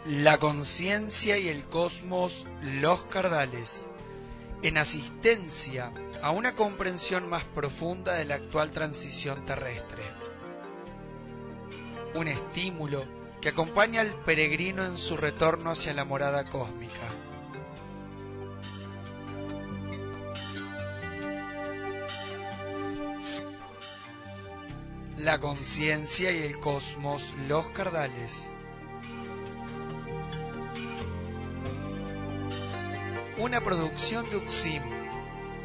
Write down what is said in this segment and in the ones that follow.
La conciencia y el cosmos, los cardales, en asistencia a una comprensión más profunda de la actual transición terrestre. Un estímulo que acompaña al peregrino en su retorno hacia la morada cósmica. La conciencia y el cosmos, los cardales. Una producción de UXIM,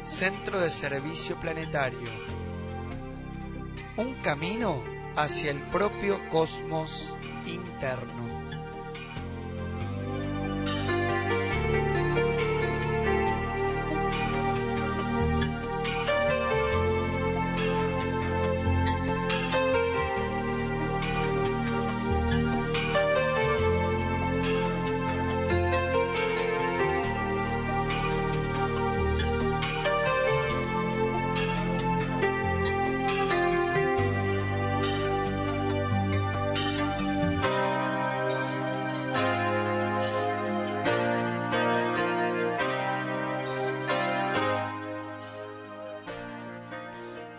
Centro de Servicio Planetario. Un camino hacia el propio cosmos interno.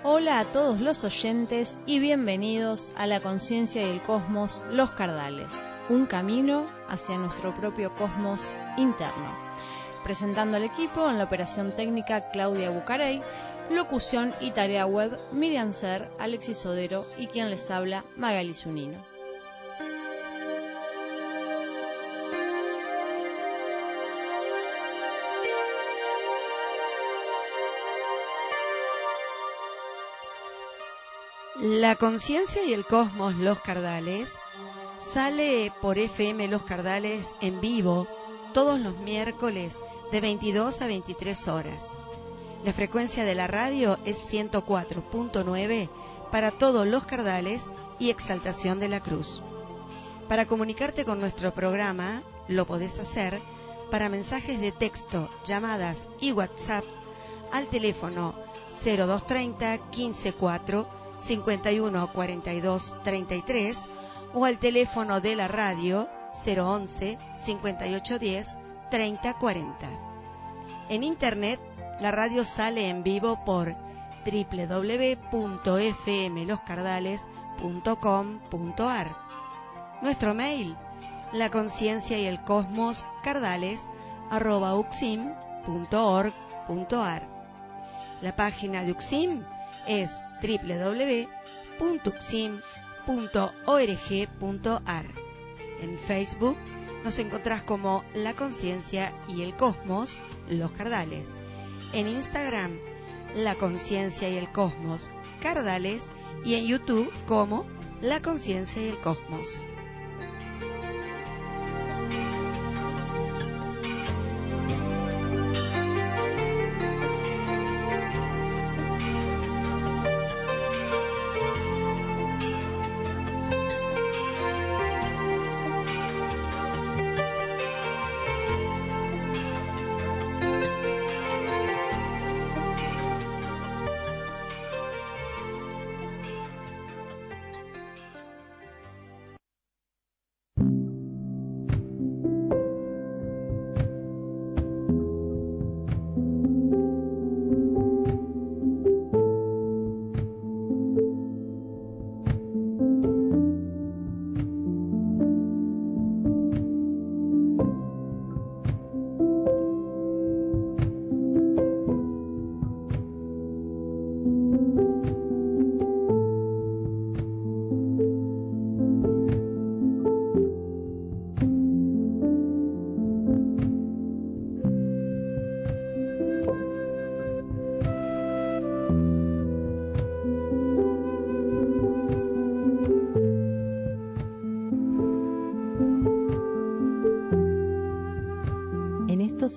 Hola a todos los oyentes y bienvenidos a La Conciencia y el Cosmos, los Cardales, un camino hacia nuestro propio cosmos interno. Presentando al equipo en la operación técnica Claudia Bucarey, locución y tarea web Miriam Ser, Alexis Sodero y quien les habla Magali Zunino. La conciencia y el cosmos, los cardales, sale por FM Los Cardales en vivo todos los miércoles de 22 a 23 horas. La frecuencia de la radio es 104.9 para todos Los Cardales y Exaltación de la Cruz. Para comunicarte con nuestro programa, lo podés hacer para mensajes de texto, llamadas y WhatsApp al teléfono 0230 154 51 42 33 o al teléfono de la radio 011 58 10 30 40. En internet, la radio sale en vivo por www.fmloscardales.com.ar. Nuestro mail, la conciencia y el cosmos cardales@uxim.org.ar. La página de UXIM es www.uxim.org.ar. En Facebook nos encontrás como La Conciencia y el Cosmos, los Cardales. En Instagram, La Conciencia y el Cosmos, Cardales. Y en YouTube como La Conciencia y el Cosmos.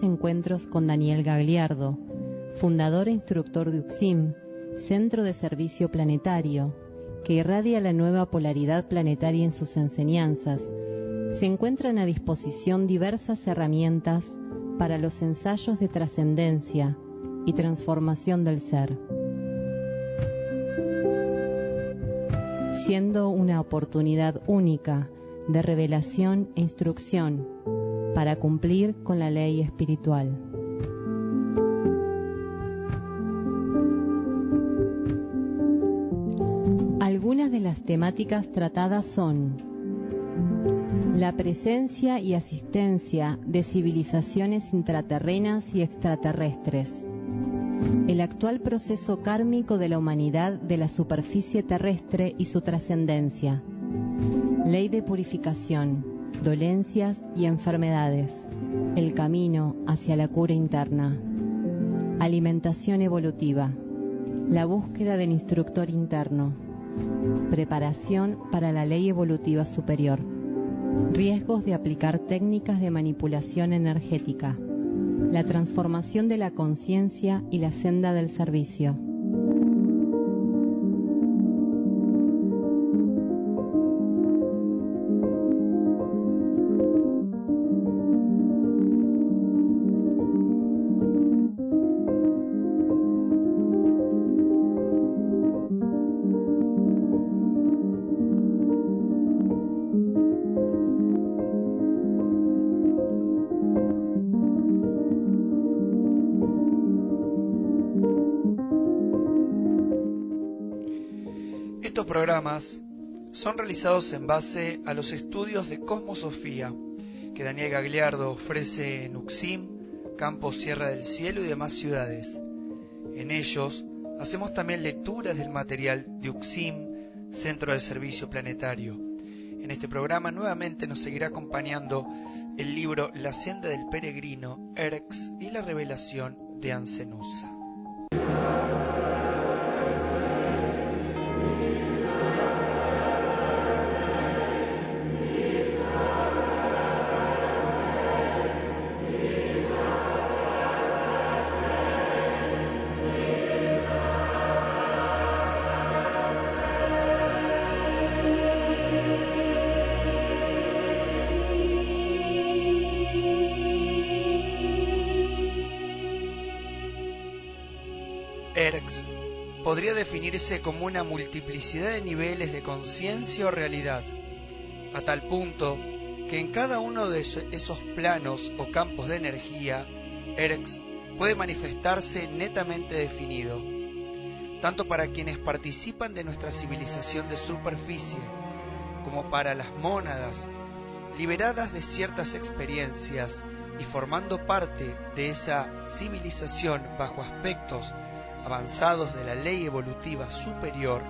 Encuentros con Daniel Gagliardo, fundador e instructor de UXIM, Centro de Servicio Planetario, que irradia la nueva polaridad planetaria en sus enseñanzas. Se encuentran a disposición diversas herramientas para los ensayos de trascendencia y transformación del ser, siendo una oportunidad única de revelación e instrucción para cumplir con la ley espiritual. Algunas de las temáticas tratadas son la presencia y asistencia de civilizaciones intraterrenas y extraterrestres, el actual proceso kármico de la humanidad de la superficie terrestre y su trascendencia, ley de purificación, dolencias y enfermedades, el camino hacia la cura interna, alimentación evolutiva, la búsqueda del instructor interno, preparación para la ley evolutiva superior, riesgos de aplicar técnicas de manipulación energética, la transformación de la conciencia y la senda del servicio. Estos programas son realizados en base a los estudios de Cosmosofía que Daniel Gagliardo ofrece en Uxim, Campos Sierra del Cielo y demás ciudades. En ellos hacemos también lecturas del material de Uxim, Centro de Servicio Planetario. En este programa nuevamente nos seguirá acompañando el libro La Senda del Peregrino, Erx y la Revelación de Ancenusa. Erx podría definirse como una multiplicidad de niveles de conciencia o realidad, a tal punto que en cada uno de esos planos o campos de energía, Erx puede manifestarse netamente definido, tanto para quienes participan de nuestra civilización de superficie, como para las mónadas, liberadas de ciertas experiencias y formando parte de esa civilización bajo aspectos avanzados de la ley evolutiva superior,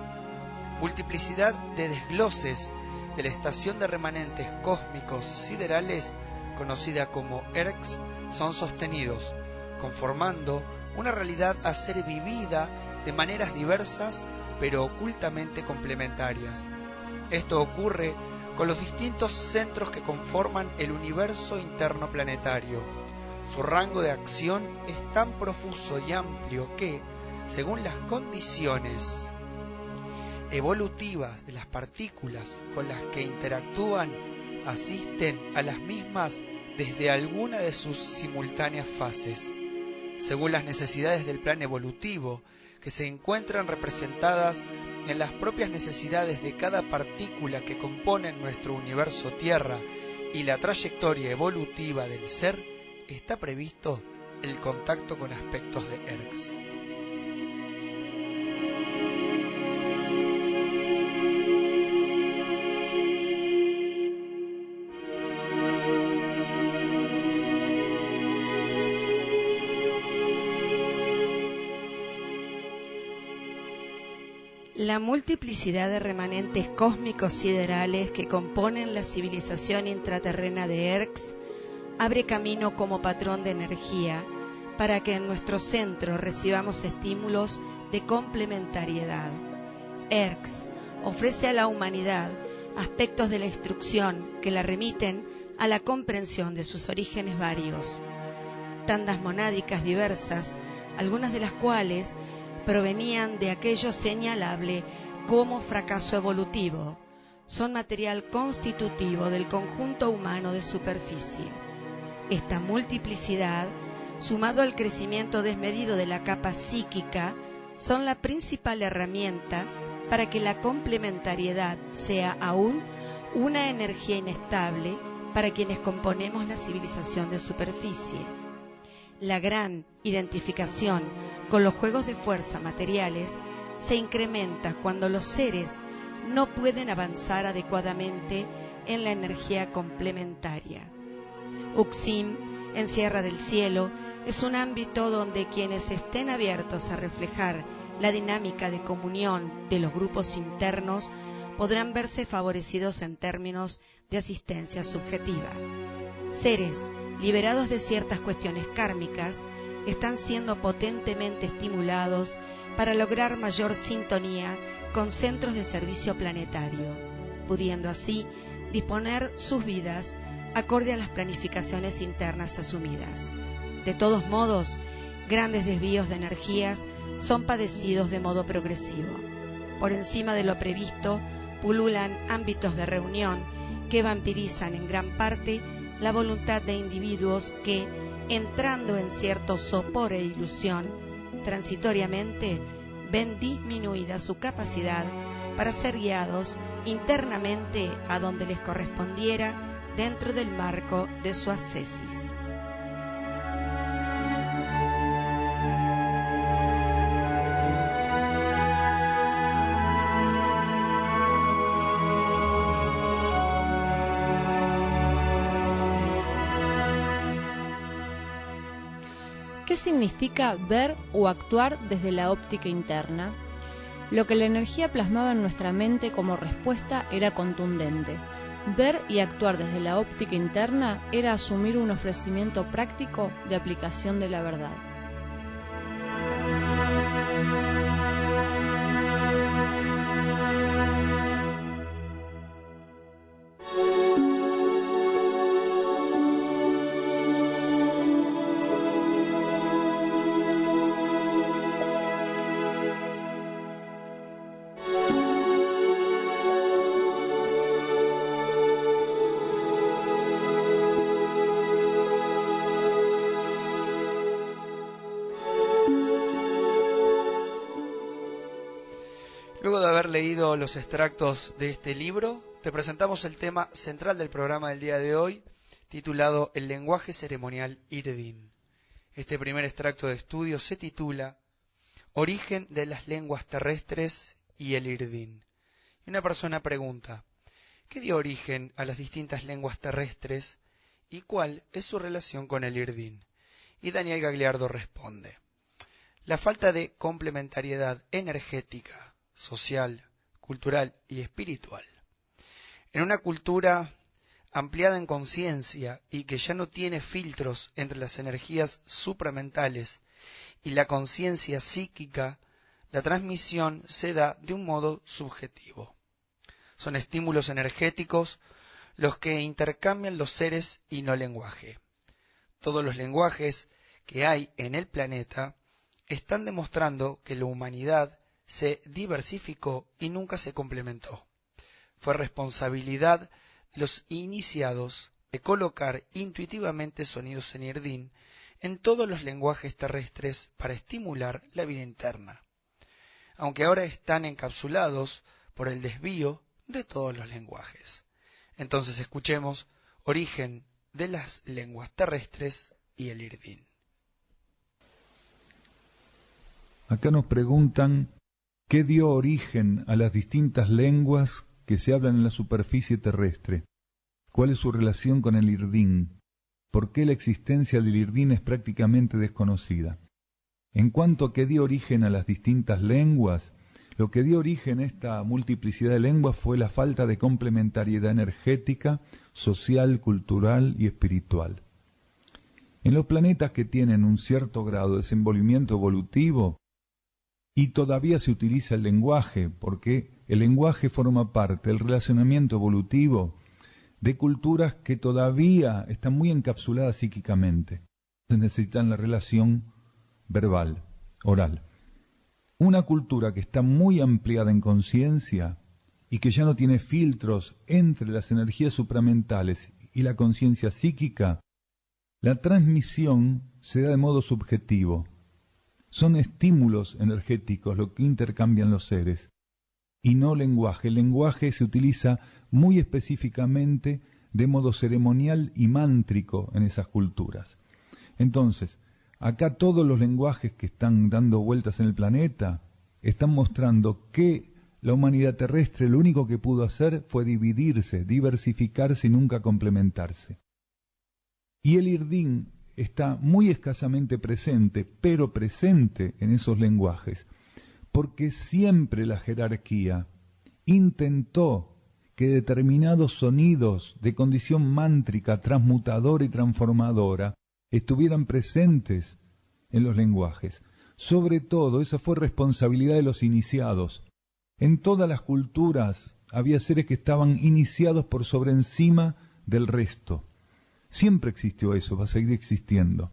multiplicidad de desgloses de la estación de remanentes cósmicos siderales, conocida como Erx, son sostenidos, conformando una realidad a ser vivida de maneras diversas, pero ocultamente complementarias. Esto ocurre con los distintos centros que conforman el universo interno planetario. Su rango de acción es tan profuso y amplio que, según las condiciones evolutivas de las partículas con las que interactúan, asisten a las mismas desde alguna de sus simultáneas fases, según las necesidades del plan evolutivo, que se encuentran representadas en las propias necesidades de cada partícula que componen nuestro universo Tierra y la trayectoria evolutiva del ser, está previsto el contacto con aspectos de Erx. La multiplicidad de remanentes cósmicos siderales que componen la civilización intraterrena de Erx abre camino como patrón de energía para que en nuestro centro recibamos estímulos de complementariedad. Erx ofrece a la humanidad aspectos de la instrucción que la remiten a la comprensión de sus orígenes varios. Tandas monádicas diversas, algunas de las cuales provenían de aquello señalable como fracaso evolutivo, son material constitutivo del conjunto humano de superficie. Esta multiplicidad, sumado al crecimiento desmedido de la capa psíquica, son la principal herramienta para que la complementariedad sea aún una energía inestable para quienes componemos la civilización de superficie. La gran identificación con los juegos de fuerza materiales se incrementa cuando los seres no pueden avanzar adecuadamente en la energía complementaria. Uxim, en Sierra del Cielo, es un ámbito donde quienes estén abiertos a reflejar la dinámica de comunión de los grupos internos podrán verse favorecidos en términos de asistencia subjetiva. Seres liberados de ciertas cuestiones kármicas están siendo potentemente estimulados para lograr mayor sintonía con centros de servicio planetario, pudiendo así disponer sus vidas acorde a las planificaciones internas asumidas. De todos modos, grandes desvíos de energías son padecidos de modo progresivo. Por encima de lo previsto, pululan ámbitos de reunión que vampirizan en gran parte la voluntad de individuos que, entrando en cierto sopor e ilusión, transitoriamente ven disminuida su capacidad para ser guiados internamente a donde les correspondiera dentro del marco de su ascesis. ¿Qué significa ver o actuar desde la óptica interna? Lo que la energía plasmaba en nuestra mente como respuesta era contundente. Ver y actuar desde la óptica interna era asumir un ofrecimiento práctico de aplicación de la verdad. Luego de haber leído los extractos de este libro, te presentamos el tema central del programa del día de hoy, titulado El lenguaje ceremonial Irdin. Este primer extracto de estudio se titula Origen de las lenguas terrestres y el Irdin. Y una persona pregunta, ¿qué dio origen a las distintas lenguas terrestres y cuál es su relación con el Irdin? Y Daniel Gagliardo responde, la falta de complementariedad energética, social, cultural y espiritual. En una cultura ampliada en conciencia y que ya no tiene filtros entre las energías supramentales y la conciencia psíquica, la transmisión se da de un modo subjetivo. Son estímulos energéticos los que intercambian los seres y no lenguaje. Todos los lenguajes que hay en el planeta están demostrando que la humanidad se diversificó y nunca se complementó. Fue responsabilidad de los iniciados de colocar intuitivamente sonidos en Irdin en todos los lenguajes terrestres para estimular la vida interna, aunque ahora están encapsulados por el desvío de todos los lenguajes. Entonces escuchemos Origen de las lenguas terrestres y el Irdin. Acá nos preguntan ¿qué dio origen a las distintas lenguas que se hablan en la superficie terrestre? ¿Cuál es su relación con el Irdin? ¿Por qué la existencia del Irdin es prácticamente desconocida? En cuanto a qué dio origen a las distintas lenguas, lo que dio origen a esta multiplicidad de lenguas fue la falta de complementariedad energética, social, cultural y espiritual. En los planetas que tienen un cierto grado de desenvolvimiento evolutivo, y todavía se utiliza el lenguaje, porque el lenguaje forma parte del relacionamiento evolutivo de culturas que todavía están muy encapsuladas psíquicamente. Necesitan la relación verbal, oral. Una cultura que está muy ampliada en conciencia y que ya no tiene filtros entre las energías supramentales y la conciencia psíquica, la transmisión se da de modo subjetivo. Son estímulos energéticos lo que intercambian los seres, y no lenguaje. El lenguaje se utiliza muy específicamente de modo ceremonial y mántrico en esas culturas. Entonces, acá todos los lenguajes que están dando vueltas en el planeta están mostrando que la humanidad terrestre lo único que pudo hacer fue dividirse, diversificarse y nunca complementarse. Y el Irdín está muy escasamente presente, pero presente en esos lenguajes, porque siempre la jerarquía intentó que determinados sonidos de condición mántrica, transmutadora y transformadora estuvieran presentes en los lenguajes. Sobre todo, esa fue responsabilidad de los iniciados. En todas las culturas había seres que estaban iniciados por sobre encima del resto. Siempre existió eso, va a seguir existiendo.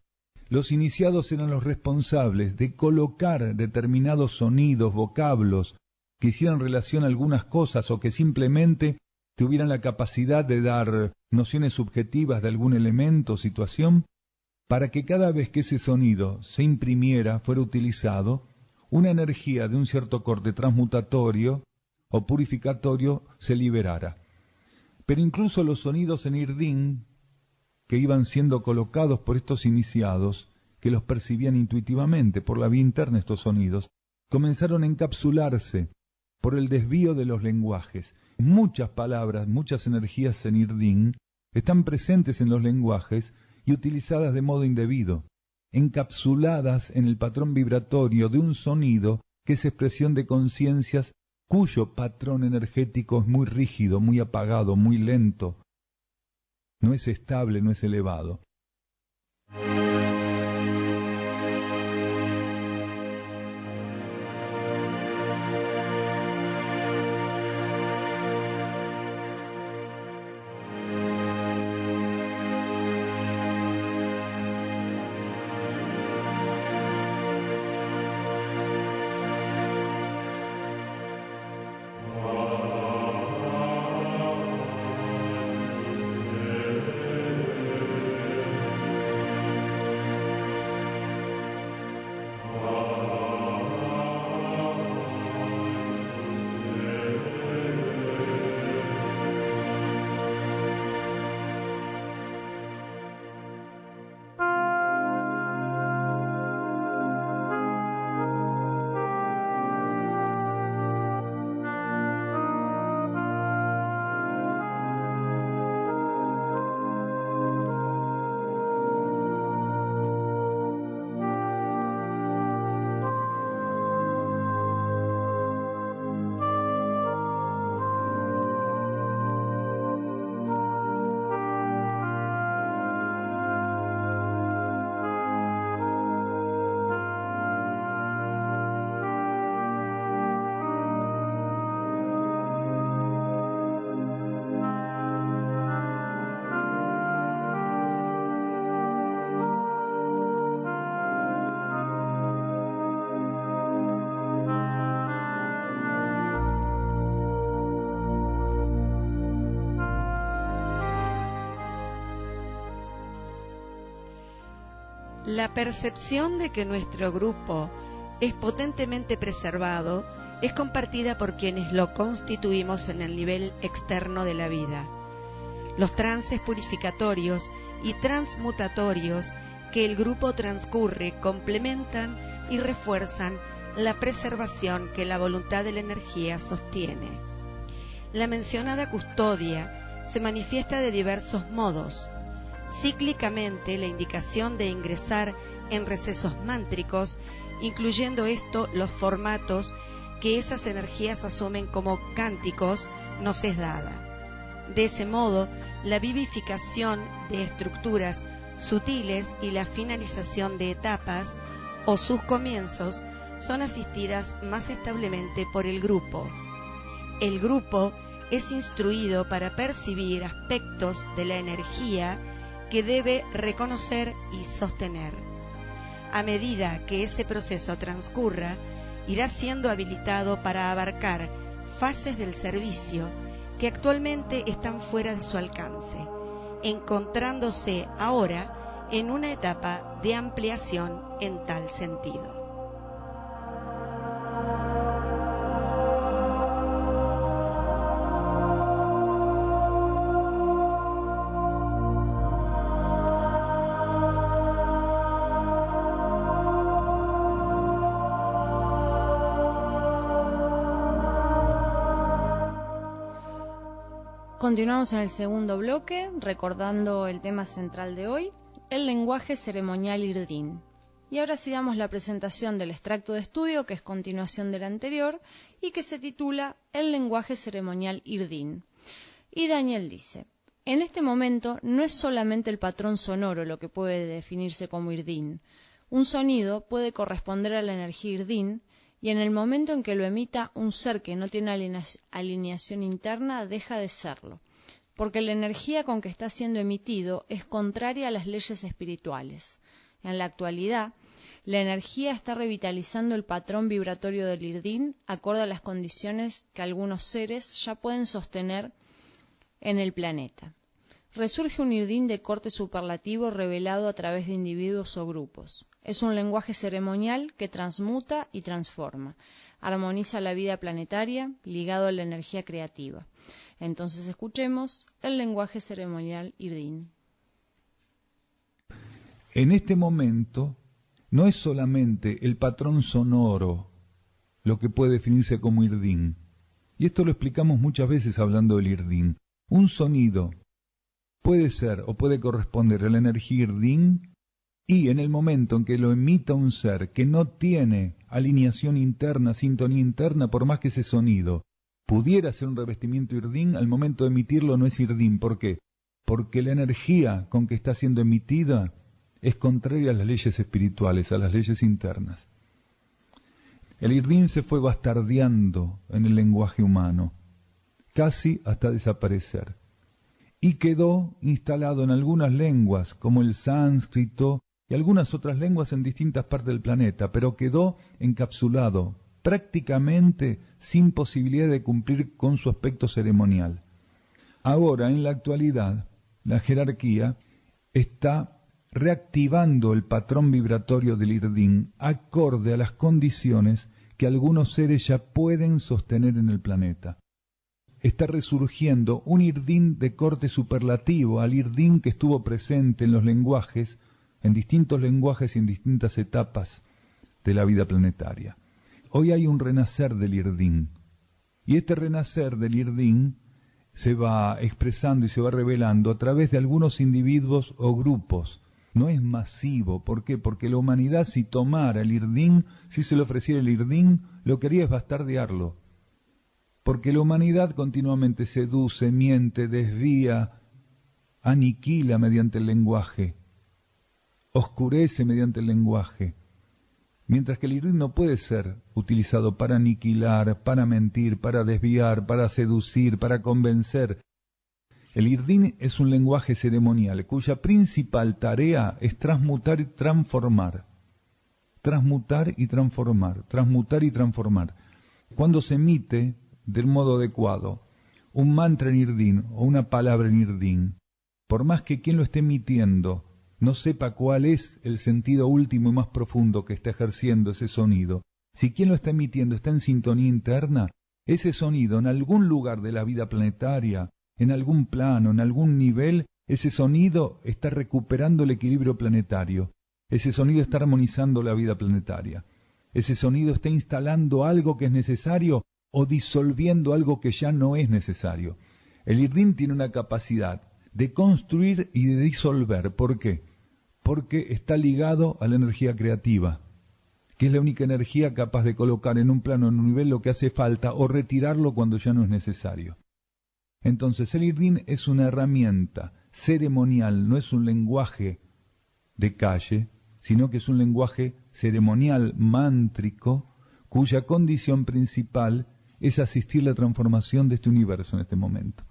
Los iniciados eran los responsables de colocar determinados sonidos, vocablos, que hicieran relación a algunas cosas o que simplemente tuvieran la capacidad de dar nociones subjetivas de algún elemento o situación, para que cada vez que ese sonido se imprimiera, fuera utilizado, una energía de un cierto corte transmutatorio o purificatorio se liberara. Pero incluso los sonidos en Irdín, que iban siendo colocados por estos iniciados, que los percibían intuitivamente por la vía interna estos sonidos, comenzaron a encapsularse por el desvío de los lenguajes. Muchas palabras, muchas energías en Irdín están presentes en los lenguajes y utilizadas de modo indebido, encapsuladas en el patrón vibratorio de un sonido que es expresión de conciencias cuyo patrón energético es muy rígido, muy apagado, muy lento, no es estable, no es elevado. La percepción de que nuestro grupo es potentemente preservado es compartida por quienes lo constituimos en el nivel externo de la vida. Los trances purificatorios y transmutatorios que el grupo transcurre complementan y refuerzan la preservación que la voluntad de la energía sostiene. La mencionada custodia se manifiesta de diversos modos. Cíclicamente, la indicación de ingresar en recesos mántricos, incluyendo esto los formatos que esas energías asumen como cánticos, nos es dada. De ese modo, la vivificación de estructuras sutiles y la finalización de etapas o sus comienzos son asistidas más establemente por el grupo. El grupo es instruido para percibir aspectos de la energía que debe reconocer y sostener. A medida que ese proceso transcurra, irá siendo habilitado para abarcar fases del servicio que actualmente están fuera de su alcance, encontrándose ahora en una etapa de ampliación en tal sentido. Continuamos en el segundo bloque, recordando el tema central de hoy, el lenguaje ceremonial Irdin. Y ahora sí damos la presentación del extracto de estudio, que es continuación del anterior, y que se titula El lenguaje ceremonial Irdin. Y Daniel dice: en este momento no es solamente el patrón sonoro lo que puede definirse como Irdin. Un sonido puede corresponder a la energía Irdin, y en el momento en que lo emita un ser que no tiene alineación interna, deja de serlo, porque la energía con que está siendo emitido es contraria a las leyes espirituales. En la actualidad, la energía está revitalizando el patrón vibratorio del Irdin acorde a las condiciones que algunos seres ya pueden sostener en el planeta. Resurge un Irdin de corte superlativo revelado a través de individuos o grupos. Es un lenguaje ceremonial que transmuta y transforma, armoniza la vida planetaria ligado a la energía creativa. Entonces escuchemos el lenguaje ceremonial Irdin. En este momento no es solamente el patrón sonoro lo que puede definirse como Irdin, y esto lo explicamos muchas veces hablando del Irdin. Un sonido puede ser o puede corresponder a la energía Irdin, y en el momento en que lo emita un ser que no tiene alineación interna, sintonía interna, por más que ese sonido pudiera ser un revestimiento Irdin, al momento de emitirlo no es Irdin. ¿Por qué? Porque la energía con que está siendo emitida es contraria a las leyes espirituales, a las leyes internas. El Irdin se fue bastardeando en el lenguaje humano, casi hasta desaparecer, y quedó instalado en algunas lenguas, como el sánscrito y algunas otras lenguas en distintas partes del planeta, pero quedó encapsulado, prácticamente sin posibilidad de cumplir con su aspecto ceremonial. Ahora, en la actualidad, la jerarquía está reactivando el patrón vibratorio del Irdin acorde a las condiciones que algunos seres ya pueden sostener en el planeta. Está resurgiendo un Irdin de corte superlativo al Irdin que estuvo presente en los lenguajes, en distintos lenguajes y en distintas etapas de la vida planetaria. Hoy hay un renacer del Irdin, y este renacer del Irdin se va expresando y se va revelando a través de algunos individuos o grupos. No es masivo. ¿Por qué? Porque la humanidad, si tomara el Irdin, si se le ofreciera el Irdin, lo que haría es bastardearlo. Porque la humanidad continuamente seduce, miente, desvía, aniquila mediante el lenguaje, oscurece mediante el lenguaje. Mientras que el Irdin no puede ser utilizado para aniquilar, para mentir, para desviar, para seducir, para convencer. El Irdin es un lenguaje ceremonial cuya principal tarea es transmutar y transformar. Transmutar y transformar, transmutar y transformar. Cuando se emite del modo adecuado un mantra en Irdin o una palabra en Irdin, por más que quien lo esté emitiendo no sepa cuál es el sentido último y más profundo que está ejerciendo ese sonido, si quien lo está emitiendo está en sintonía interna, ese sonido en algún lugar de la vida planetaria, en algún plano, en algún nivel, ese sonido está recuperando el equilibrio planetario, ese sonido está armonizando la vida planetaria, ese sonido está instalando algo que es necesario o disolviendo algo que ya no es necesario. El Irdin tiene una capacidad de construir y de disolver. ¿Por qué? Porque está ligado a la energía creativa, que es la única energía capaz de colocar en un plano, en un nivel, lo que hace falta o retirarlo cuando ya no es necesario. Entonces el Irdin es una herramienta ceremonial, no es un lenguaje de calle, sino que es un lenguaje ceremonial mántrico, cuya condición principal es asistir la transformación de este universo en este momento.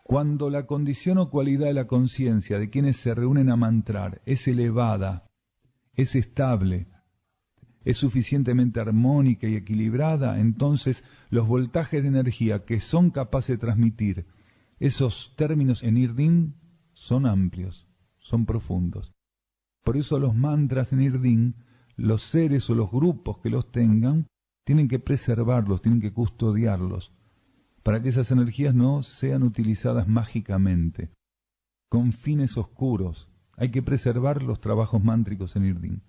Cuando la condición o cualidad de la conciencia de quienes se reúnen a mantrar es elevada, es estable, es suficientemente armónica y equilibrada, entonces los voltajes de energía que son capaces de transmitir esos términos en Irdin son amplios, son profundos. Por eso los mantras en Irdin, los seres o los grupos que los tengan, tienen que preservarlos, tienen que custodiarlos, para que esas energías no sean utilizadas mágicamente, con fines oscuros. Hay que preservar los trabajos mántricos en Irdin.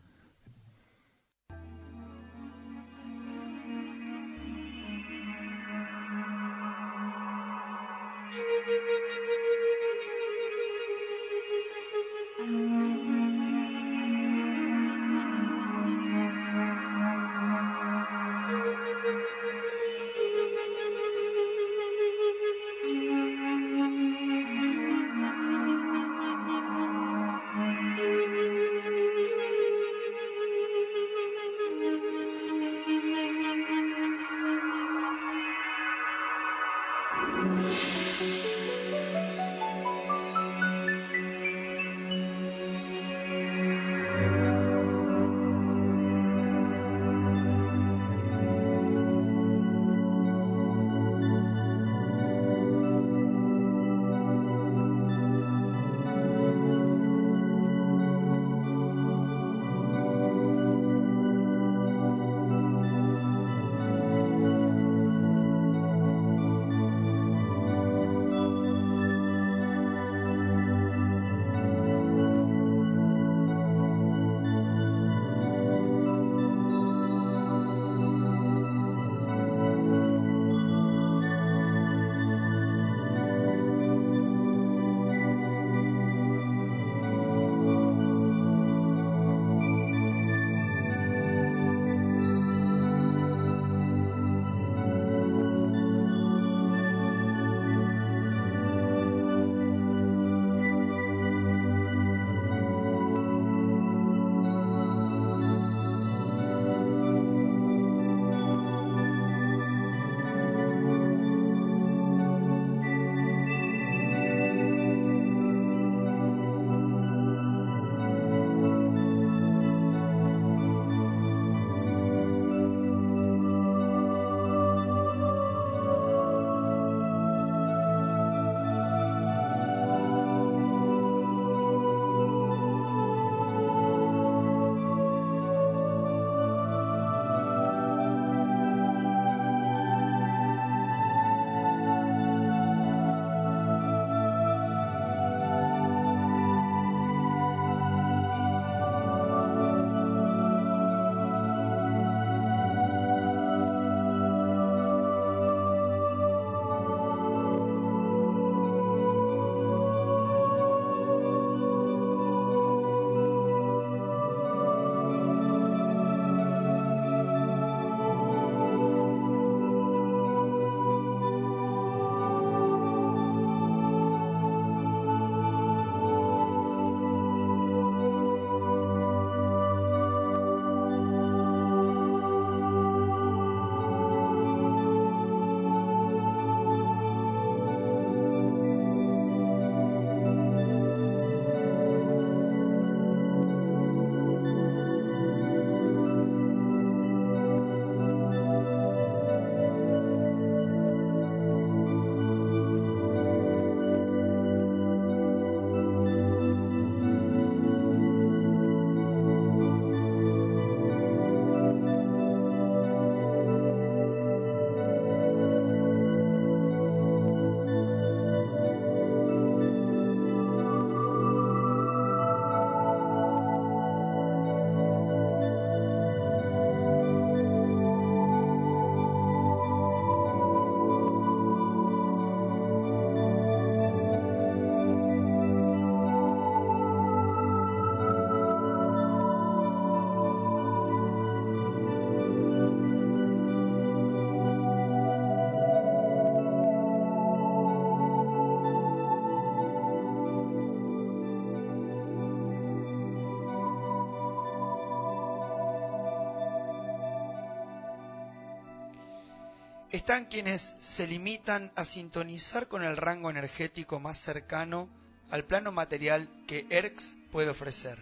están quienes se limitan a sintonizar con el rango energético más cercano al plano material que Erx puede ofrecer.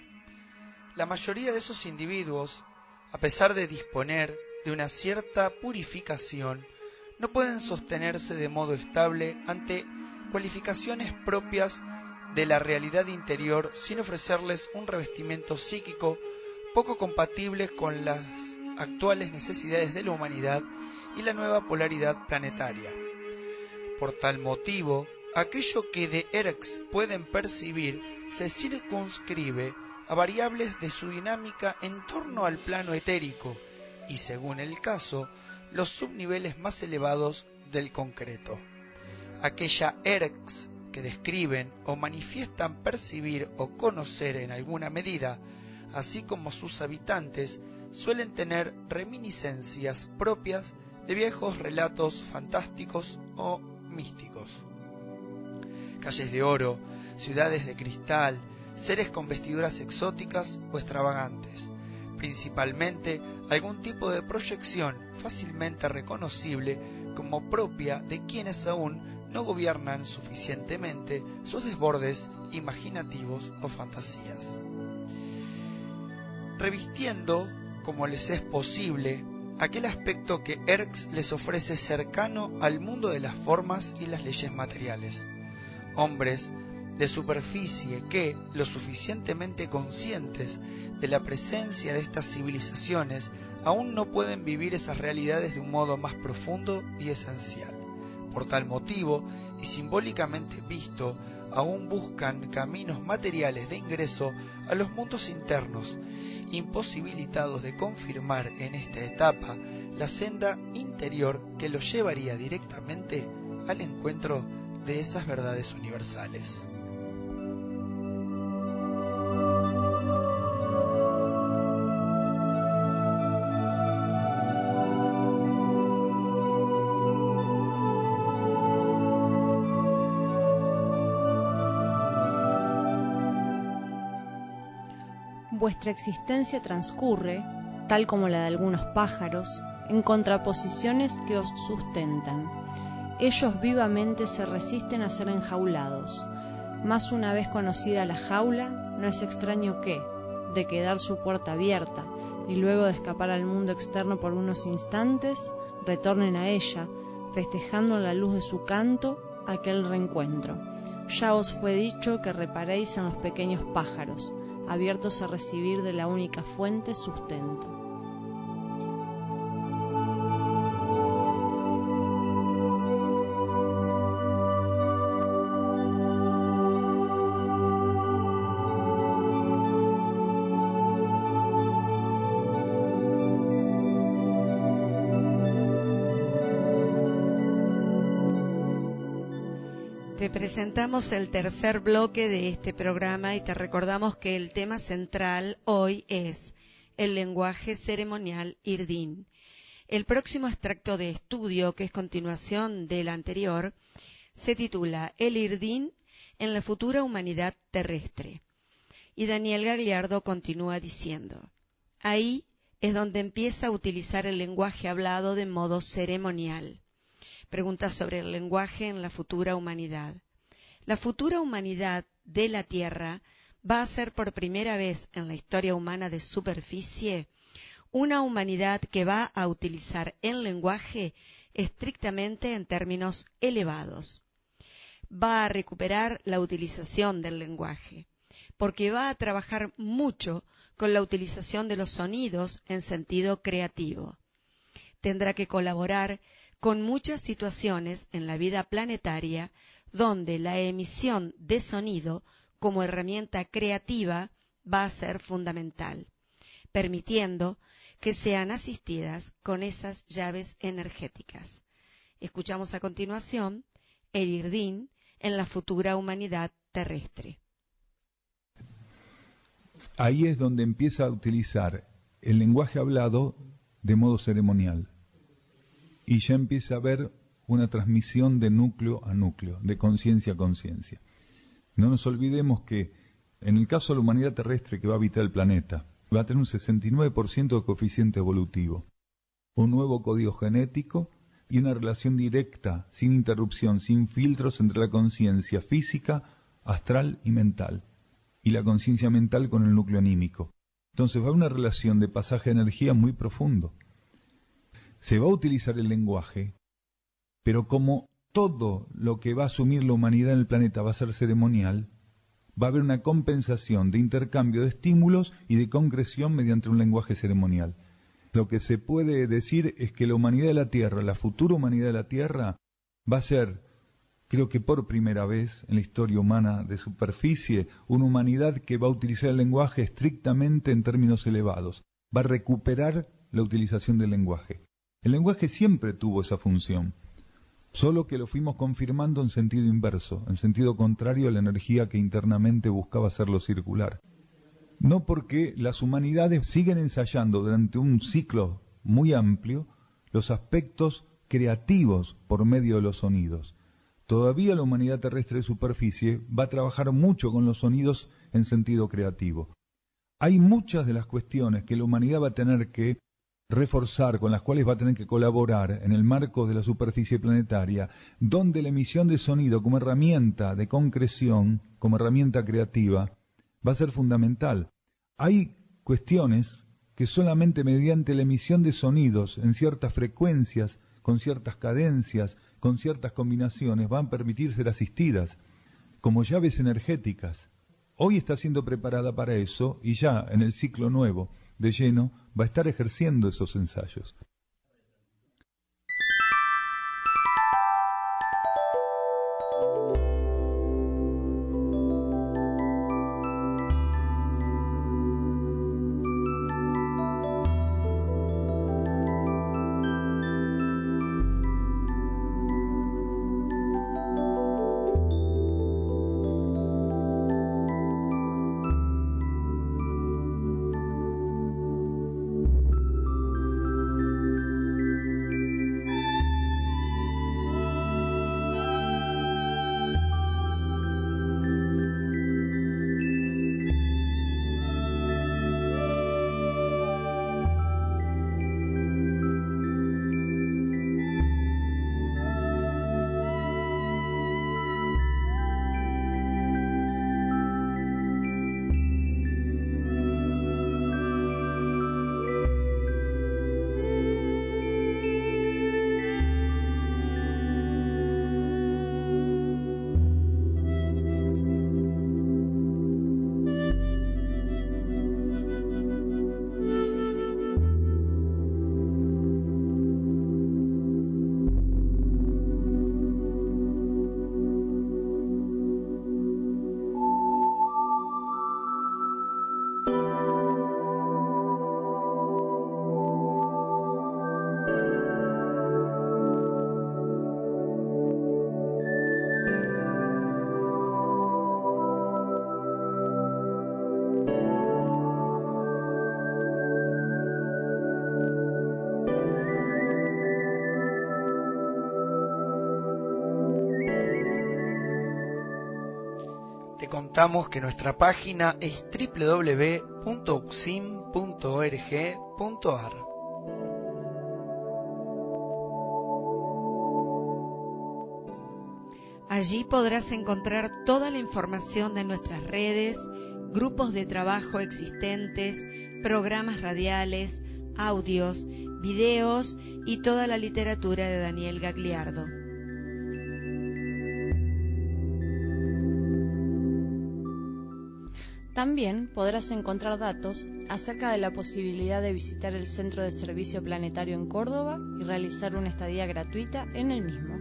La mayoría de esos individuos, a pesar de disponer de una cierta purificación, no pueden sostenerse de modo estable ante cualificaciones propias de la realidad interior sin ofrecerles un revestimiento psíquico poco compatible con las actuales necesidades de la humanidad y la nueva polaridad planetaria. Por tal motivo, aquello que de Erx pueden percibir se circunscribe a variables de su dinámica en torno al plano etérico y, según el caso, los subniveles más elevados del concreto. Aquella Erx que describen o manifiestan percibir o conocer en alguna medida, así como sus habitantes, suelen tener reminiscencias propias de viejos relatos fantásticos o místicos. Calles de oro, ciudades de cristal, seres con vestiduras exóticas o extravagantes, principalmente algún tipo de proyección fácilmente reconocible como propia de quienes aún no gobiernan suficientemente sus desbordes imaginativos o fantasías. Revistiendo, como les es posible, aquel aspecto que Erx les ofrece cercano al mundo de las formas y las leyes materiales. Hombres de superficie que, lo suficientemente conscientes de la presencia de estas civilizaciones, aún no pueden vivir esas realidades de un modo más profundo y esencial. Por tal motivo, y simbólicamente visto, aún buscan caminos materiales de ingreso a los mundos internos, imposibilitados de confirmar en esta etapa la senda interior que los llevaría directamente al encuentro de esas verdades universales. Vuestra existencia transcurre, tal como la de algunos pájaros, en contraposiciones que os sustentan. Ellos vivamente se resisten a ser enjaulados, mas una vez conocida la jaula, no es extraño que, de quedar su puerta abierta y luego de escapar al mundo externo por unos instantes, retornen a ella, festejando en la luz de su canto aquel reencuentro. Ya os fue dicho que reparéis en los pequeños pájaros, abiertos a recibir de la única fuente sustento. Te presentamos el tercer bloque de este programa y te recordamos que el tema central hoy es el lenguaje ceremonial Irdin. El próximo extracto de estudio, que es continuación del anterior, se titula El Irdin en la futura humanidad terrestre. Y Daniel Gagliardo continúa diciendo: ahí es donde empieza a utilizar el lenguaje hablado de modo ceremonial. Pregunta sobre el lenguaje en la futura humanidad. La futura humanidad de la Tierra va a ser por primera vez en la historia humana de superficie una humanidad que va a utilizar el lenguaje estrictamente en términos elevados. Va a recuperar la utilización del lenguaje, porque va a trabajar mucho con la utilización de los sonidos en sentido creativo. Tendrá que colaborar con muchas situaciones en la vida planetaria donde la emisión de sonido como herramienta creativa va a ser fundamental, permitiendo que sean asistidas con esas llaves energéticas. Escuchamos a continuación el Irdin en la futura humanidad terrestre. Ahí es donde empieza a utilizar el lenguaje hablado de modo ceremonial. Y ya empieza a haber una transmisión de núcleo a núcleo, de conciencia a conciencia. No nos olvidemos que en el caso de la humanidad terrestre que va a habitar el planeta, va a tener un 69% de coeficiente evolutivo, un nuevo código genético y una relación directa, sin interrupción, sin filtros entre la conciencia física, astral y mental, y la conciencia mental con el núcleo anímico. Entonces va a haber una relación de pasaje de energía muy profundo. Se va a utilizar el lenguaje, pero como todo lo que va a asumir la humanidad en el planeta va a ser ceremonial, va a haber una compensación de intercambio de estímulos y de concreción mediante un lenguaje ceremonial. Lo que se puede decir es que la humanidad de la Tierra, la futura humanidad de la Tierra, va a ser, creo que por primera vez en la historia humana de superficie, una humanidad que va a utilizar el lenguaje estrictamente en términos elevados. Va a recuperar la utilización del lenguaje. El lenguaje siempre tuvo esa función, solo que lo fuimos confirmando en sentido inverso, en sentido contrario a la energía que internamente buscaba hacerlo circular. No, porque las humanidades siguen ensayando durante un ciclo muy amplio los aspectos creativos por medio de los sonidos. Todavía la humanidad terrestre de superficie va a trabajar mucho con los sonidos en sentido creativo. Hay muchas de las cuestiones que la humanidad va a tener que reforzar, con las cuales va a tener que colaborar en el marco de la superficie planetaria, donde la emisión de sonido como herramienta de concreción, como herramienta creativa, va a ser fundamental. Hay cuestiones que solamente mediante la emisión de sonidos en ciertas frecuencias, con ciertas cadencias, con ciertas combinaciones, van a permitir ser asistidas, como llaves energéticas. Hoy está siendo preparada para eso y ya en el ciclo nuevo, de lleno, va a estar ejerciendo esos ensayos. Contamos que nuestra página es www.ucsim.org.ar. Allí podrás encontrar toda la información de nuestras redes, grupos de trabajo existentes, programas radiales, audios, videos y toda la literatura de Daniel Gagliardo. También podrás encontrar datos acerca de la posibilidad de visitar el Centro de Servicio Planetario en Córdoba y realizar una estadía gratuita en el mismo.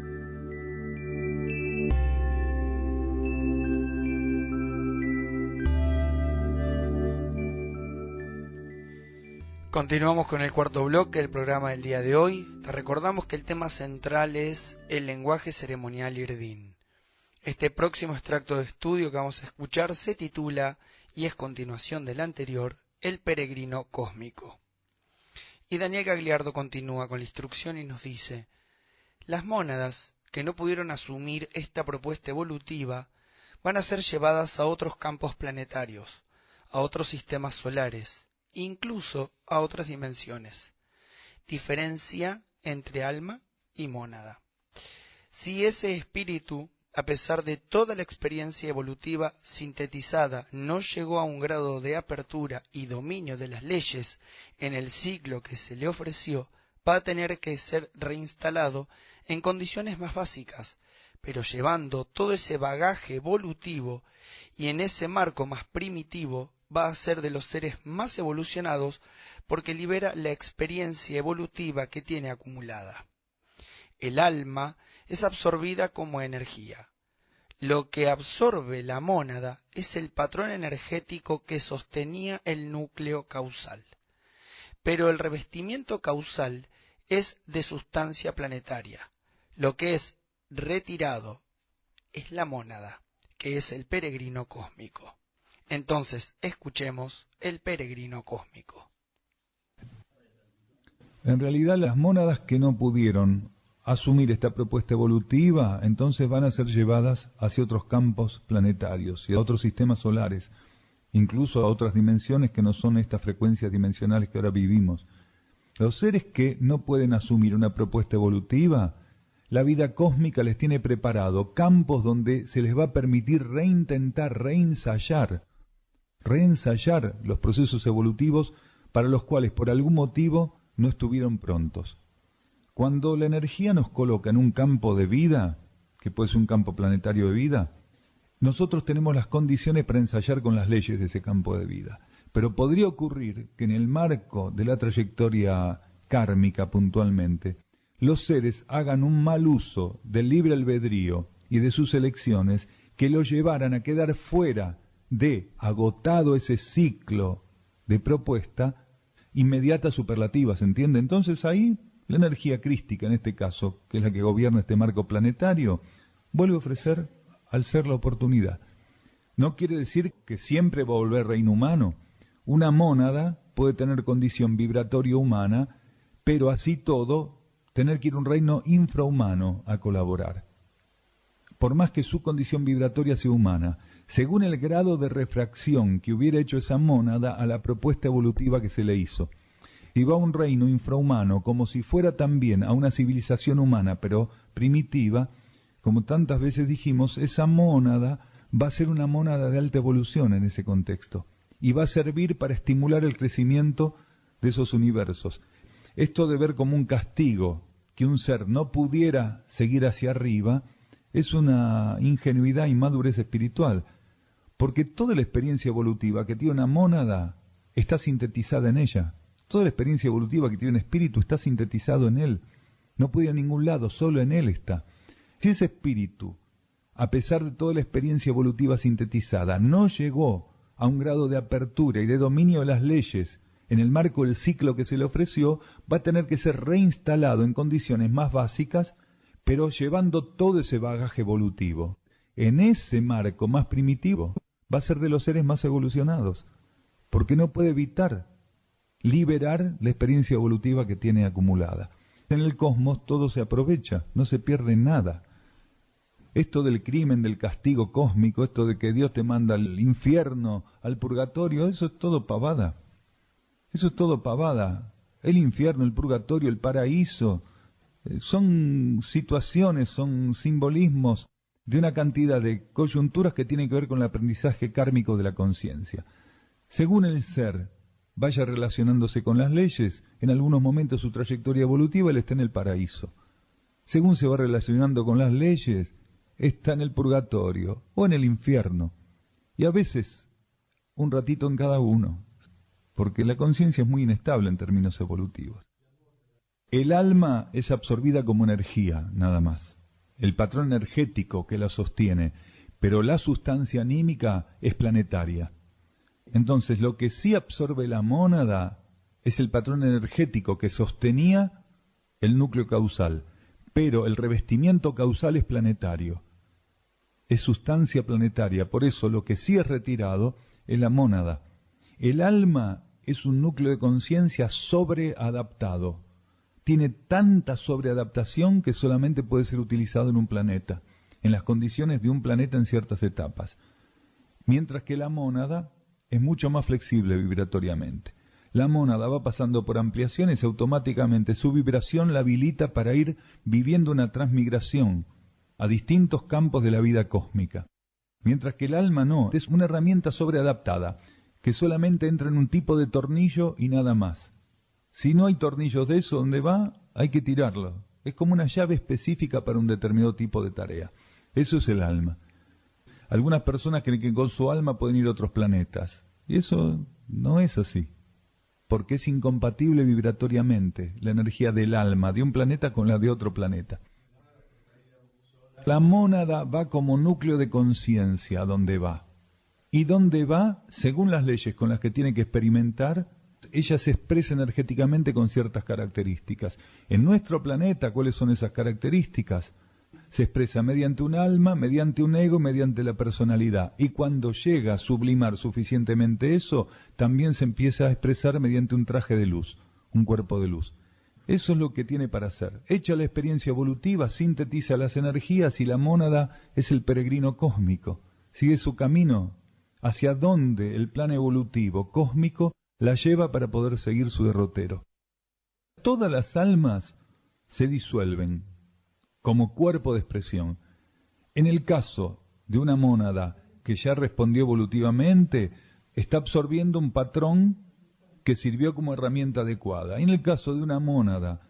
Continuamos con el cuarto bloque del programa del día de hoy. Te recordamos que el tema central es el lenguaje ceremonial Irdin. Este próximo extracto de estudio que vamos a escuchar se titula, y es continuación del anterior, El peregrino cósmico. Y Daniel Gagliardo continúa con la instrucción y nos dice: las mónadas que no pudieron asumir esta propuesta evolutiva van a ser llevadas a otros campos planetarios, a otros sistemas solares, incluso a otras dimensiones. Diferencia entre alma y mónada. Si ese espíritu, a pesar de toda la experiencia evolutiva sintetizada, no llegó a un grado de apertura y dominio de las leyes en el ciclo que se le ofreció, va a tener que ser reinstalado en condiciones más básicas, pero llevando todo ese bagaje evolutivo, y en ese marco más primitivo va a ser de los seres más evolucionados porque libera la experiencia evolutiva que tiene acumulada. El alma es absorbida como energía. Lo que absorbe la mónada es el patrón energético que sostenía el núcleo causal. Pero el revestimiento causal es de sustancia planetaria. Lo que es retirado es la mónada, que es el peregrino cósmico. Entonces, escuchemos el peregrino cósmico. En realidad, las mónadas que no pudieron asumir esta propuesta evolutiva, entonces van a ser llevadas hacia otros campos planetarios y a otros sistemas solares, incluso a otras dimensiones que no son estas frecuencias dimensionales que ahora vivimos. Los seres que no pueden asumir una propuesta evolutiva, la vida cósmica les tiene preparado campos donde se les va a permitir reensayar los procesos evolutivos para los cuales por algún motivo no estuvieron prontos. Cuando la energía nos coloca en un campo de vida, que puede ser un campo planetario de vida, nosotros tenemos las condiciones para ensayar con las leyes de ese campo de vida. Pero podría ocurrir que en el marco de la trayectoria kármica puntualmente, los seres hagan un mal uso del libre albedrío y de sus elecciones que los llevaran a quedar fuera de, agotado ese ciclo de propuesta, inmediata superlativa, ¿se entiende? Entonces ahí la energía crística, en este caso, que es la que gobierna este marco planetario, vuelve a ofrecer al ser la oportunidad. No quiere decir que siempre va a volver reino humano. Una mónada puede tener condición vibratoria humana, pero así todo, tener que ir a un reino infrahumano a colaborar. Por más que su condición vibratoria sea humana, según el grado de refracción que hubiera hecho esa mónada a la propuesta evolutiva que se le hizo. Si va a un reino infrahumano, como si fuera también a una civilización humana, pero primitiva, como tantas veces dijimos, esa mónada va a ser una mónada de alta evolución en ese contexto, y va a servir para estimular el crecimiento de esos universos. Esto de ver como un castigo que un ser no pudiera seguir hacia arriba, es una ingenuidad y madurez espiritual, porque toda la experiencia evolutiva que tiene una mónada está sintetizada en ella. Toda la experiencia evolutiva que tiene un espíritu está sintetizado en él. No puede ir a ningún lado, solo en él está. Si ese espíritu, a pesar de toda la experiencia evolutiva sintetizada, no llegó a un grado de apertura y de dominio de las leyes en el marco del ciclo que se le ofreció, va a tener que ser reinstalado en condiciones más básicas, pero llevando todo ese bagaje evolutivo. En ese marco más primitivo va a ser de los seres más evolucionados, porque no puede evitar liberar la experiencia evolutiva que tiene acumulada. En el cosmos todo se aprovecha, no se pierde nada. Esto del crimen, del castigo cósmico, esto de que Dios te manda al infierno, al purgatorio, eso es todo pavada. Eso es todo pavada. El infierno, el purgatorio, el paraíso, son situaciones, son simbolismos de una cantidad de coyunturas que tienen que ver con el aprendizaje kármico de la conciencia. Según el ser vaya relacionándose con las leyes, en algunos momentos su trayectoria evolutiva él está en el paraíso. Según se va relacionando con las leyes, está en el purgatorio o en el infierno. Y a veces un ratito en cada uno, porque la conciencia es muy inestable en términos evolutivos. El alma es absorbida como energía, nada más. El patrón energético que la sostiene, pero la sustancia anímica es planetaria. Entonces, lo que sí absorbe la mónada es el patrón energético que sostenía el núcleo causal, pero el revestimiento causal es planetario, es sustancia planetaria, por eso lo que sí es retirado es la mónada. El alma es un núcleo de conciencia sobreadaptado, tiene tanta sobreadaptación que solamente puede ser utilizado en un planeta, en las condiciones de un planeta en ciertas etapas, mientras que la mónada es mucho más flexible vibratoriamente. La mónada va pasando por ampliaciones y automáticamente su vibración la habilita para ir viviendo una transmigración a distintos campos de la vida cósmica. Mientras que el alma no, es una herramienta sobreadaptada, que solamente entra en un tipo de tornillo y nada más. Si no hay tornillos de eso donde va, hay que tirarlo. Es como una llave específica para un determinado tipo de tarea. Eso es el alma. Algunas personas creen que con su alma pueden ir a otros planetas. Y eso no es así. Porque es incompatible vibratoriamente la energía del alma de un planeta con la de otro planeta. La mónada va como núcleo de conciencia a donde va. Y donde va, según las leyes con las que tiene que experimentar, ella se expresa energéticamente con ciertas características. En nuestro planeta, ¿cuáles son esas características? Se expresa mediante un alma, mediante un ego, mediante la personalidad. Y cuando llega a sublimar suficientemente eso, también se empieza a expresar mediante un traje de luz, un cuerpo de luz. Eso es lo que tiene para hacer. Hecha la experiencia evolutiva, sintetiza las energías y la mónada es el peregrino cósmico. Sigue su camino hacia donde el plan evolutivo cósmico la lleva para poder seguir su derrotero. Todas las almas se disuelven como cuerpo de expresión. En el caso de una mónada que ya respondió evolutivamente, está absorbiendo un patrón que sirvió como herramienta adecuada. En el caso de una mónada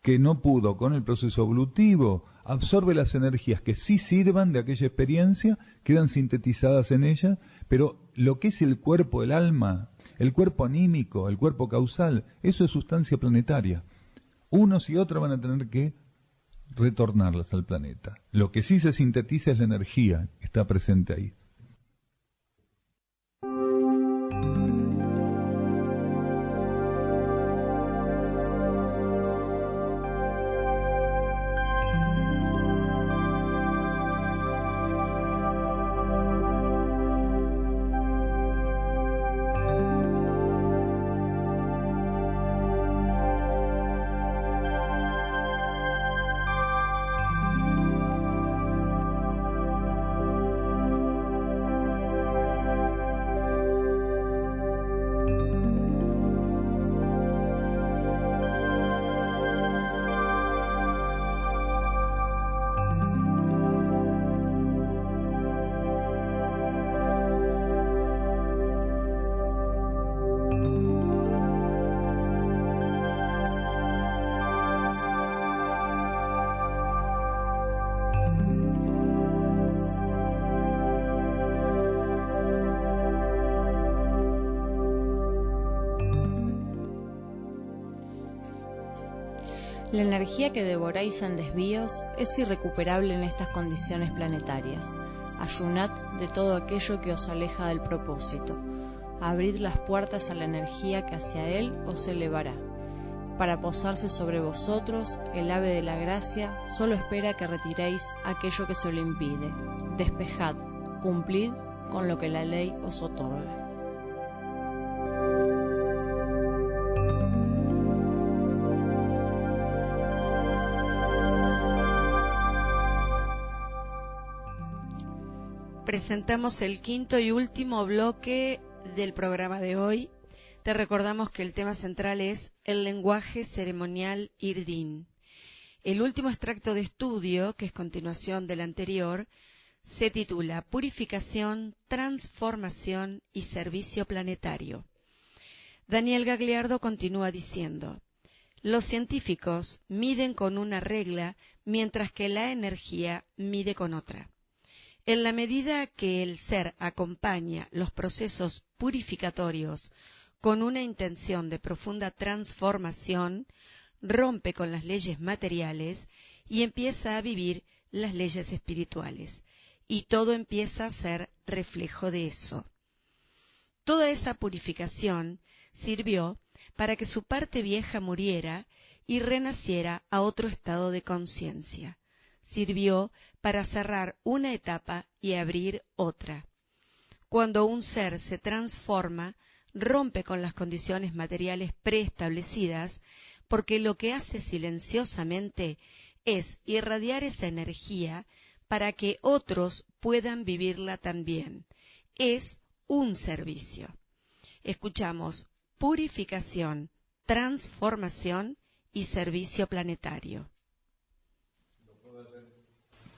que no pudo con el proceso evolutivo, absorbe las energías que sí sirvan de aquella experiencia, quedan sintetizadas en ella, pero lo que es el cuerpo, el alma, el cuerpo anímico, el cuerpo causal, eso es sustancia planetaria. Unos y otros van a tener que retornarlas al planeta. Lo que sí se sintetiza es la energía que está presente ahí. La energía que devoráis en desvíos es irrecuperable en estas condiciones planetarias. Ayunad de todo aquello que os aleja del propósito. Abrid las puertas a la energía que hacia él os elevará. Para posarse sobre vosotros, el ave de la gracia solo espera que retiréis aquello que se lo impide. Despejad, cumplid con lo que la ley os otorga. Presentamos el quinto y último bloque del programa de hoy. Te recordamos que el tema central es el lenguaje ceremonial Irdin. El último extracto de estudio, que es continuación del anterior, se titula Purificación, Transformación y Servicio Planetario. Daniel Gagliardo continúa diciendo: los científicos miden con una regla mientras que la energía mide con otra. En la medida que el ser acompaña los procesos purificatorios con una intención de profunda transformación, rompe con las leyes materiales y empieza a vivir las leyes espirituales, y todo empieza a ser reflejo de eso. Toda esa purificación sirvió para que su parte vieja muriera y renaciera a otro estado de conciencia. Sirvió para cerrar una etapa y abrir otra. Cuando un ser se transforma, rompe con las condiciones materiales preestablecidas, porque lo que hace silenciosamente es irradiar esa energía para que otros puedan vivirla también. Es un servicio. Escuchamos purificación, transformación y servicio planetario.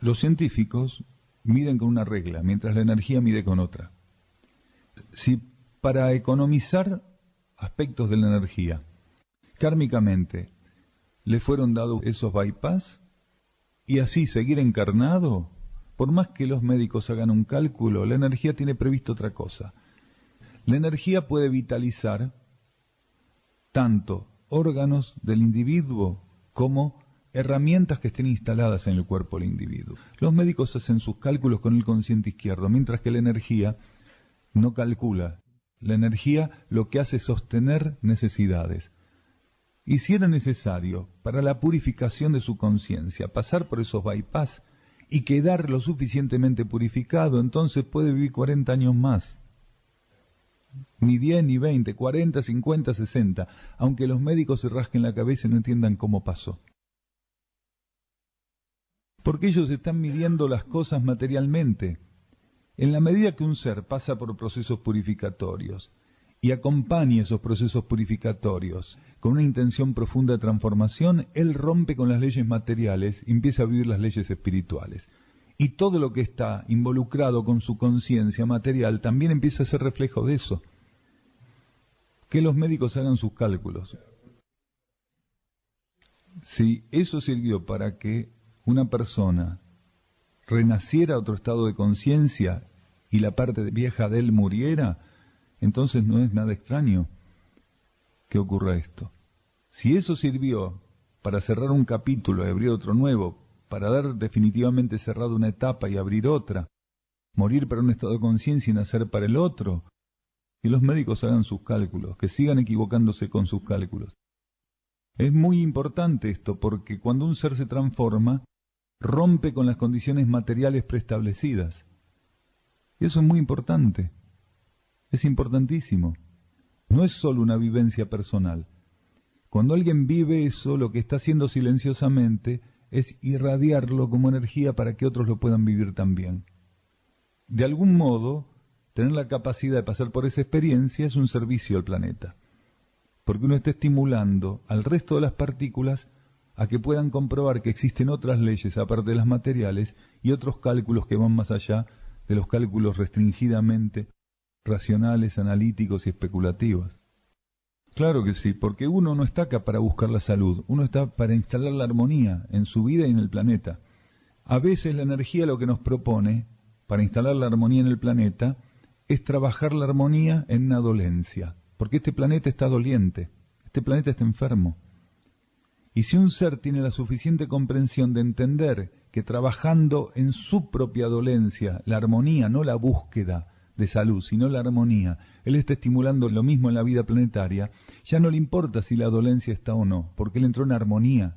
Los científicos miden con una regla, mientras la energía mide con otra. Si para economizar aspectos de la energía, kármicamente, le fueron dados esos bypass, y así seguir encarnado, por más que los médicos hagan un cálculo, la energía tiene previsto otra cosa. La energía puede vitalizar tanto órganos del individuo como herramientas que estén instaladas en el cuerpo del individuo. Los médicos hacen sus cálculos con el consciente izquierdo, mientras que la energía no calcula. La energía lo que hace es sostener necesidades. Y si era necesario, para la purificación de su conciencia, pasar por esos bypass y quedar lo suficientemente purificado, entonces puede vivir 40 años más. Ni 10, ni 20, 40, 50, 60, aunque los médicos se rasquen la cabeza y no entiendan cómo pasó. Porque ellos están midiendo las cosas materialmente. En la medida que un ser pasa por procesos purificatorios y acompaña esos procesos purificatorios con una intención profunda de transformación, él rompe con las leyes materiales y empieza a vivir las leyes espirituales. Y todo lo que está involucrado con su conciencia material también empieza a ser reflejo de eso. Que los médicos hagan sus cálculos. Si eso sirvió para que una persona renaciera a otro estado de conciencia y la parte vieja de él muriera, entonces no es nada extraño que ocurra esto. Si eso sirvió para cerrar un capítulo y abrir otro nuevo, para dar definitivamente cerrado una etapa y abrir otra, morir para un estado de conciencia y nacer para el otro, que los médicos hagan sus cálculos, que sigan equivocándose con sus cálculos. Es muy importante esto, porque cuando un ser se transforma, rompe con las condiciones materiales preestablecidas. Y eso es muy importante. Es importantísimo. No es solo una vivencia personal. Cuando alguien vive eso, lo que está haciendo silenciosamente es irradiarlo como energía para que otros lo puedan vivir también. De algún modo, tener la capacidad de pasar por esa experiencia es un servicio al planeta. Porque uno está estimulando al resto de las partículas a que puedan comprobar que existen otras leyes aparte de las materiales y otros cálculos que van más allá de los cálculos restringidamente racionales, analíticos y especulativos. Claro que sí, porque uno no está acá para buscar la salud, uno está para instalar la armonía en su vida y en el planeta. A veces la energía lo que nos propone, para instalar la armonía en el planeta, es trabajar la armonía en una dolencia, porque este planeta está doliente, este planeta está enfermo. Y si un ser tiene la suficiente comprensión de entender que trabajando en su propia dolencia, la armonía, no la búsqueda de salud, sino la armonía, él está estimulando lo mismo en la vida planetaria, ya no le importa si la dolencia está o no, porque él entró en armonía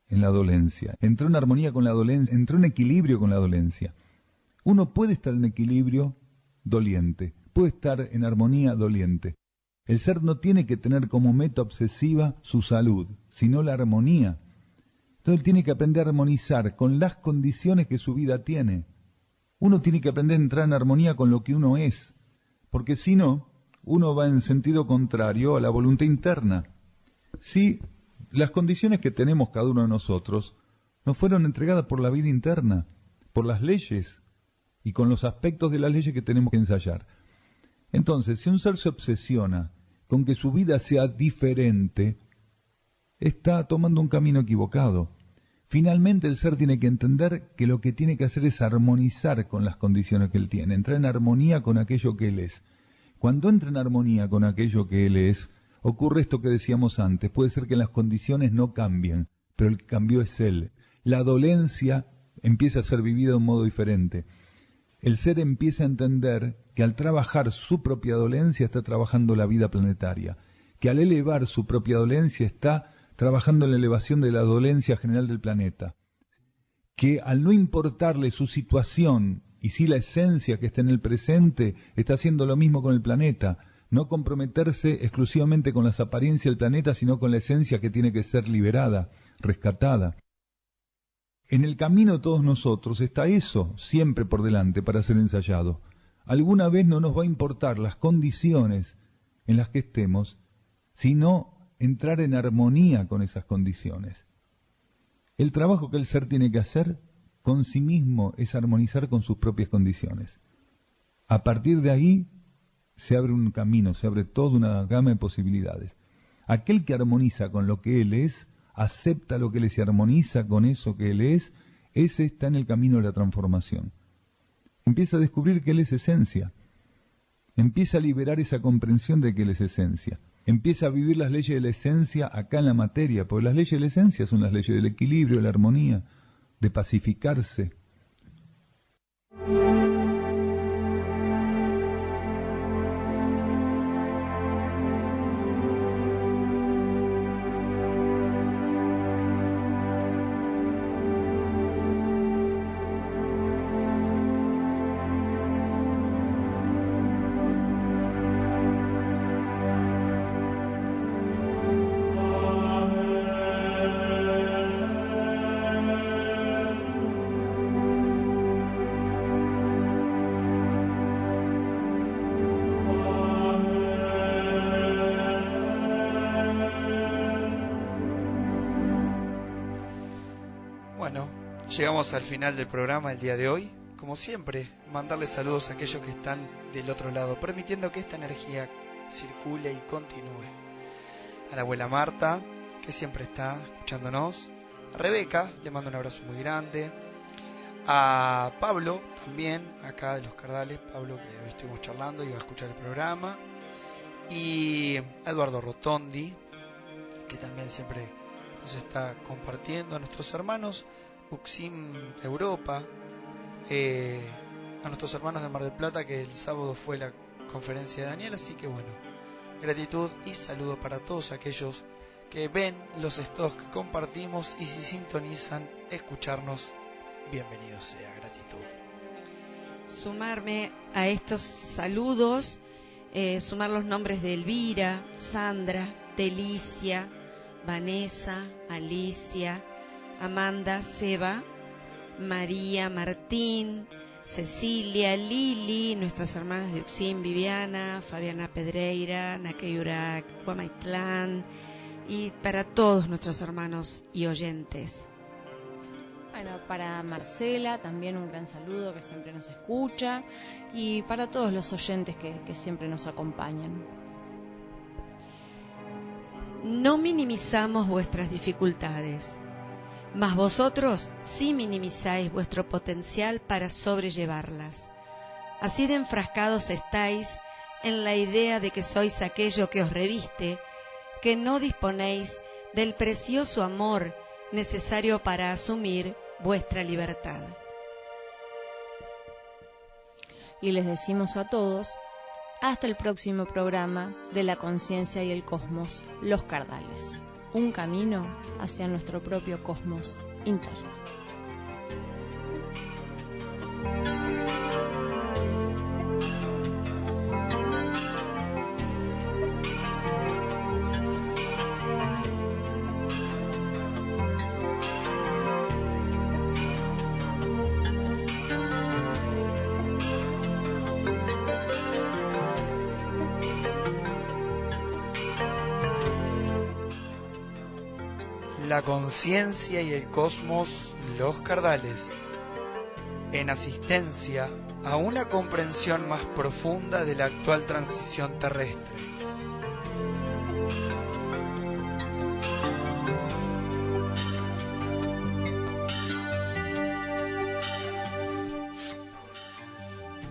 en la dolencia, entró en armonía con la dolencia, entró en equilibrio con la dolencia. Uno puede estar en equilibrio doliente, puede estar en armonía doliente. El ser no tiene que tener como meta obsesiva su salud, sino la armonía. Entonces él tiene que aprender a armonizar con las condiciones que su vida tiene. Uno tiene que aprender a entrar en armonía con lo que uno es, porque si no, uno va en sentido contrario a la voluntad interna. Si las condiciones que tenemos cada uno de nosotros nos fueron entregadas por la vida interna, por las leyes y con los aspectos de las leyes que tenemos que ensayar. Entonces, si un ser se obsesiona con que su vida sea diferente, está tomando un camino equivocado. Finalmente el ser tiene que entender que lo que tiene que hacer es armonizar con las condiciones que él tiene, entrar en armonía con aquello que él es. Cuando entra en armonía con aquello que él es, ocurre esto que decíamos antes, puede ser que las condiciones no cambien, pero el que cambió es él. La dolencia empieza a ser vivida de un modo diferente. El ser empieza a entender que al trabajar su propia dolencia está trabajando la vida planetaria, que al elevar su propia dolencia está trabajando en la elevación de la dolencia general del planeta, que al no importarle su situación y sí la esencia que está en el presente, está haciendo lo mismo con el planeta, no comprometerse exclusivamente con las apariencias del planeta, sino con la esencia que tiene que ser liberada, rescatada. En el camino de todos nosotros está eso siempre por delante para ser ensayado. Alguna vez no nos va a importar las condiciones en las que estemos, sino entrar en armonía con esas condiciones. El trabajo que el ser tiene que hacer con sí mismo es armonizar con sus propias condiciones. A partir de ahí se abre un camino, se abre toda una gama de posibilidades. Aquel que armoniza con lo que él es, acepta lo que él es y armoniza con eso que él es, ese está en el camino de la transformación. Empieza a descubrir que él es esencia. Empieza a liberar esa comprensión de que él es esencia. Empieza a vivir las leyes de la esencia acá en la materia, porque las leyes de la esencia son las leyes del equilibrio, de la armonía, de pacificarse. Bueno, llegamos al final del programa el día de hoy. Como siempre, mandarles saludos a aquellos que están del otro lado, permitiendo que esta energía circule y continúe. A la abuela Marta, que siempre está escuchándonos. A Rebeca, le mando un abrazo muy grande. A Pablo, también, acá de Los Cardales. Pablo, que hoy estuvimos charlando y va a escuchar el programa. Y a Eduardo Rotondi, que también siempre nos está compartiendo. A nuestros hermanos Uxim Europa, a nuestros hermanos de Mar del Plata, que el sábado fue la conferencia de Daniel. Así que bueno, gratitud y saludo para todos aquellos que ven los estados que compartimos y si sintonizan escucharnos, bienvenido sea. Gratitud. Sumarme a estos saludos, sumar los nombres de Elvira, Sandra, Delicia, Vanessa, Alicia, Amanda, Seba, María, Martín, Cecilia, Lili, nuestras hermanas de Uxim, Viviana, Fabiana Pedreira, Naqueyurac, Guamaitlán, y para todos nuestros hermanos y oyentes. Bueno, para Marcela también un gran saludo, que siempre nos escucha, y para todos los oyentes que siempre nos acompañan. No minimizamos vuestras dificultades, mas vosotros sí minimizáis vuestro potencial para sobrellevarlas. Así de enfrascados estáis en la idea de que sois aquello que os reviste, que no disponéis del precioso amor necesario para asumir vuestra libertad. Y les decimos a todos, hasta el próximo programa de la conciencia y el cosmos, Los Cardales. Un camino hacia nuestro propio cosmos interno. La conciencia y el cosmos, Los Cardales, en asistencia a una comprensión más profunda de la actual transición terrestre.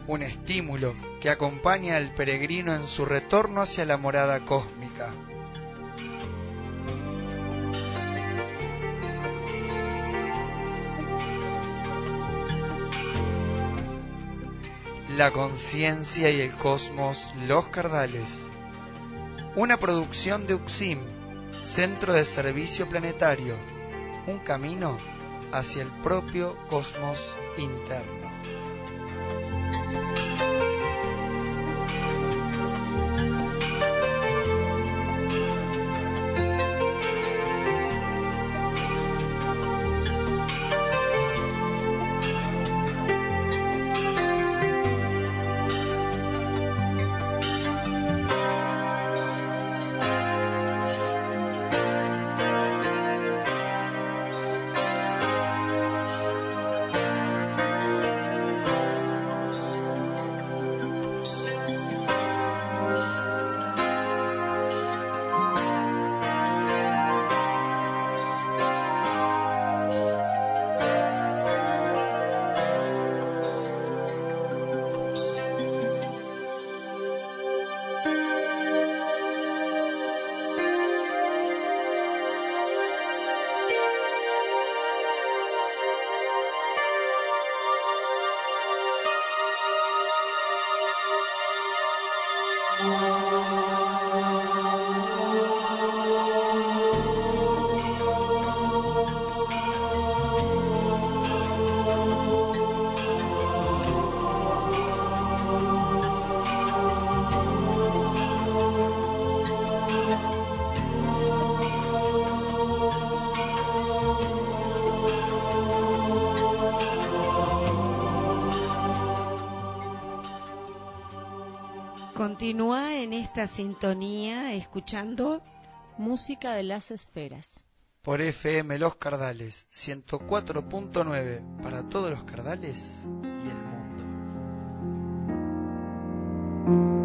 Un estímulo que acompaña al peregrino en su retorno hacia la morada cósmica. La conciencia y el cosmos, Los Cardales. Una producción de Uxim, Centro de Servicio Planetario. Un camino hacia el propio cosmos interno. Continúa en esta sintonía escuchando Música de las Esferas. Por FM Los Cardales 104.9 para todos los Cardales y el mundo.